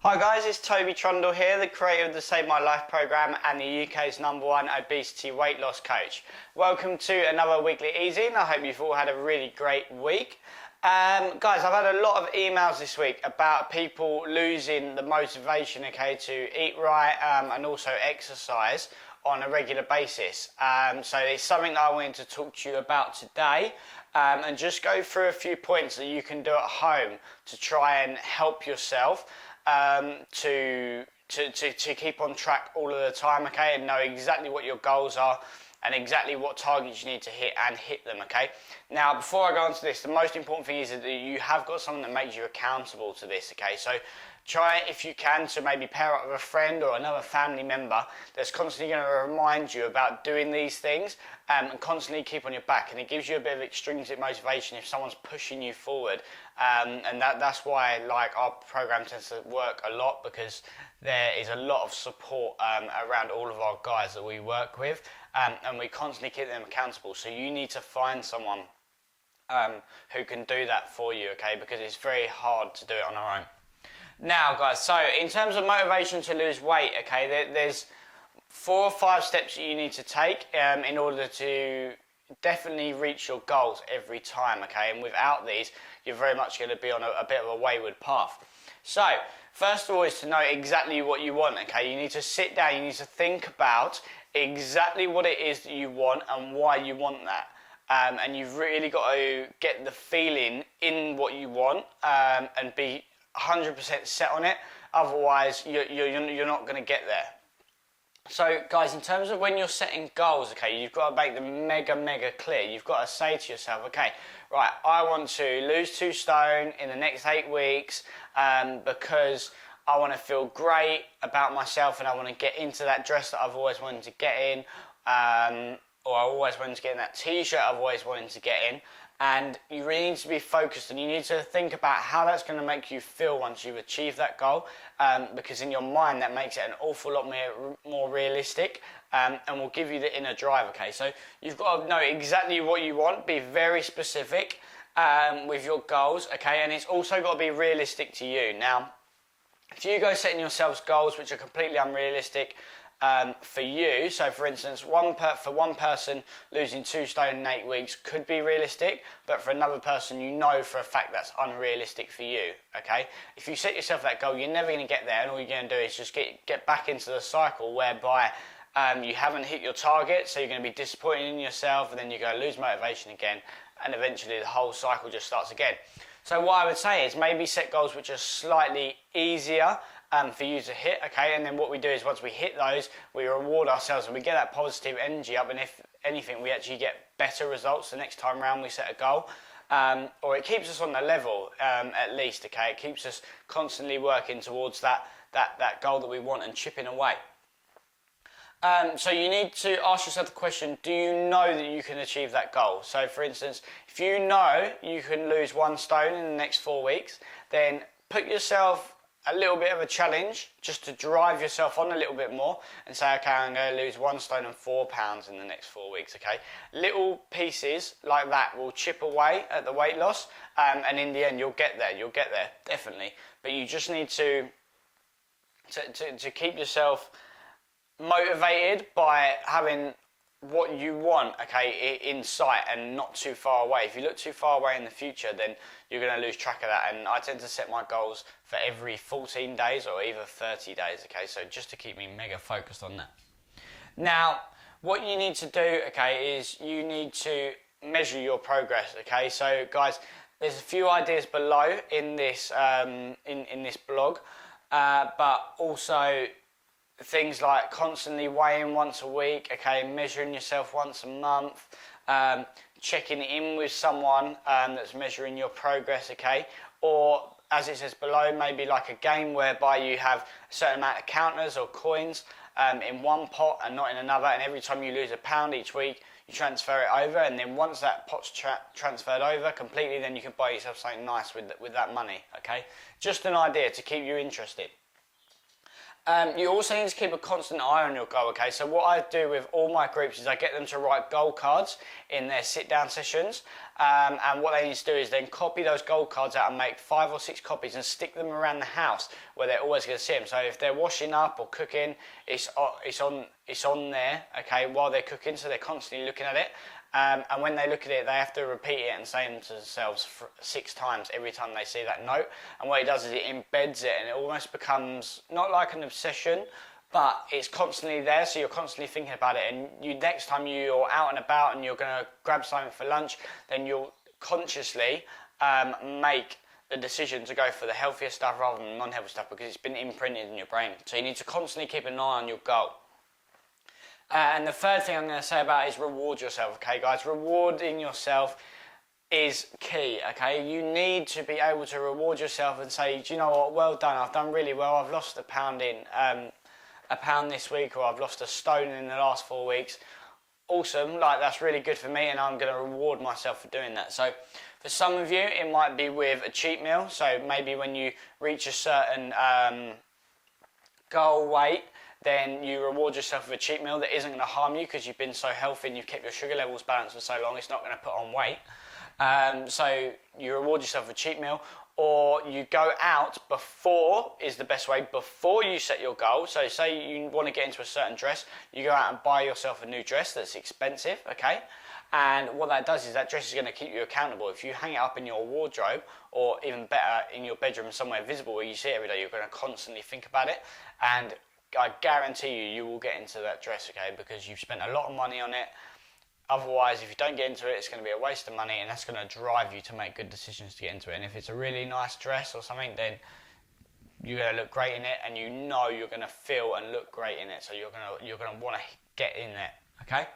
Hi guys, it's Toby Trundle here, the creator of the Save My Life programme and the UK's #1 obesity weight loss coach. Welcome to another Weekly Easy, and I hope you've all had a really great week. Guys, I've had a lot of emails this week about people losing the motivation, to eat right and also exercise on a regular basis. So it's something that I wanted to talk to you about today and just go through a few points that you can do at home to try and help yourself to keep on track all of the time, and know exactly what your goals are and exactly what targets you need to hit and hit them, Now, before I go on to this, the most important thing is that you have got someone that makes you accountable to this, So try, if you can, to maybe pair up with a friend or another family member that's constantly going to remind you about doing these things and constantly keep on your back. And it gives you a bit of extrinsic motivation if someone's pushing you forward. And that's why our program tends to work a lot, because there is a lot of support around all of our guys that we work with, and we constantly keep them accountable. So you need to find someone who can do that for you, because it's very hard to do it on our own. Now, guys, so in terms of motivation to lose weight, there's 4 or 5 steps that you need to take in order to definitely reach your goals every time, And without these, you're very much going to be on a bit of a wayward path. So, first of all is to know exactly what you want, You need to sit down, you need to think about exactly what it is that you want and why you want that. And you've really got to get the feeling in what you want and be 100% set on it. Otherwise, you're not going to get there. So, guys, in terms of when you're setting goals, you've got to make them mega clear. You've got to say to yourself, right, I want to lose 2 stone in the next 8 weeks because I want to feel great about myself and I want to get into that dress that I've always wanted to get in, or I always wanted to get in that t-shirt I've always wanted to get in. And you really need to be focused, and you need to think about how that's going to make you feel once you've achieved that goal, because in your mind that makes it an awful lot more realistic and will give you the inner drive, So you've got to know exactly what you want, be very specific with your goals, And it's also got to be realistic to you. Now, if you go setting yourselves goals which are completely unrealistic for you, so for instance, for one person losing 2 stone in 8 weeks could be realistic, but for another person, you know for a fact that's unrealistic for you, If you set yourself that goal, you're never going to get there, and all you're going to do is just get back into the cycle whereby you haven't hit your target, so you're going to be disappointed in yourself, and then you're going to lose motivation again, and eventually the whole cycle just starts again. So what I would say is maybe set goals which are slightly easier for you to hit, And then what we do is once we hit those, we reward ourselves and we get that positive energy up, and if anything, we actually get better results the next time around we set a goal. Or it keeps us on the level, at least, It keeps us constantly working towards that goal that we want and chipping away. So you need to ask yourself the question, do you know that you can achieve that goal? So for instance, if you know you can lose 1 stone in the next 4 weeks, then put yourself a little bit of a challenge just to drive yourself on a little bit more and say, I'm going to lose 1 stone and 4 pounds in the next 4 weeks, Little pieces like that will chip away at the weight loss, and in the end you'll get there, definitely. But you just need to keep yourself motivated by having what you want, in sight and not too far away. If you look too far away in the future, then you're going to lose track of that. And I tend to set my goals for every 14 days or either 30 days, So just to keep me mega focused on that. Now, what you need to do, is you need to measure your progress, So guys, there's a few ideas below in this in this blog, but also things like constantly weighing once a week, measuring yourself once a month, checking in with someone that's measuring your progress, or as it says below, maybe like a game whereby you have a certain amount of counters or coins in one pot and not in another, and every time you lose £1 each week, you transfer it over, and then once that pot's transferred over completely, then you can buy yourself something nice with that money, Just an idea to keep you interested. You also need to keep a constant eye on your goal, okay? So what I do with all my groups is I get them to write goal cards in their sit-down sessions. And what they need to do is then copy those goal cards out and make 5 or 6 copies and stick them around the house where they're always going to see them. So if they're washing up or cooking, it's on there, okay, while they're cooking, so they're constantly looking at it. And when they look at it, they have to repeat it and say them to themselves 6 times every time they see that note. And what it does is it embeds it, and it almost becomes not like an obsession, but it's constantly there, so you're constantly thinking about it. And next time you're out and about and you're going to grab something for lunch, then you'll consciously make the decision to go for the healthier stuff rather than non-healthy stuff, because it's been imprinted in your brain. So you need to constantly keep an eye on your goal. And the third thing I'm going to say about is reward yourself, okay, guys? Rewarding yourself is key, okay? You need to be able to reward yourself and say, do you know what, well done, I've done really well, I've lost a pound this week, or I've lost a stone in the last 4 weeks. Awesome, like that's really good for me, and I'm going to reward myself for doing that. So for some of you, it might be with a cheat meal. So maybe when you reach a certain goal weight, then you reward yourself with a cheat meal that isn't going to harm you because you've been so healthy and you've kept your sugar levels balanced for so long, it's not going to put on weight. So you reward yourself with a cheat meal, or you go out before is the best way, before you set your goal. So say you want to get into a certain dress, you go out and buy yourself a new dress that's expensive, okay? And what that does is that dress is going to keep you accountable. If you hang it up in your wardrobe, or even better, in your bedroom somewhere visible where you see it every day, you're going to constantly think about it. And I guarantee you will get into that dress, okay, because you've spent a lot of money on it. Otherwise, if you don't get into it, it's going to be a waste of money, and that's going to drive you to make good decisions to get into it. And if it's a really nice dress or something, then you're going to look great in it, and you know you're going to feel and look great in it. So you're going to want to get in there, okay?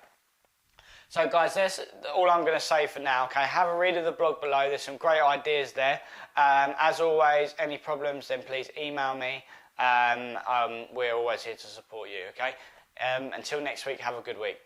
So guys, that's all I'm going to say for now, okay? Have a read of the blog below. There's some great ideas there. As always, any problems, then please email me. We're always here to support you, okay? Until next week, have a good week.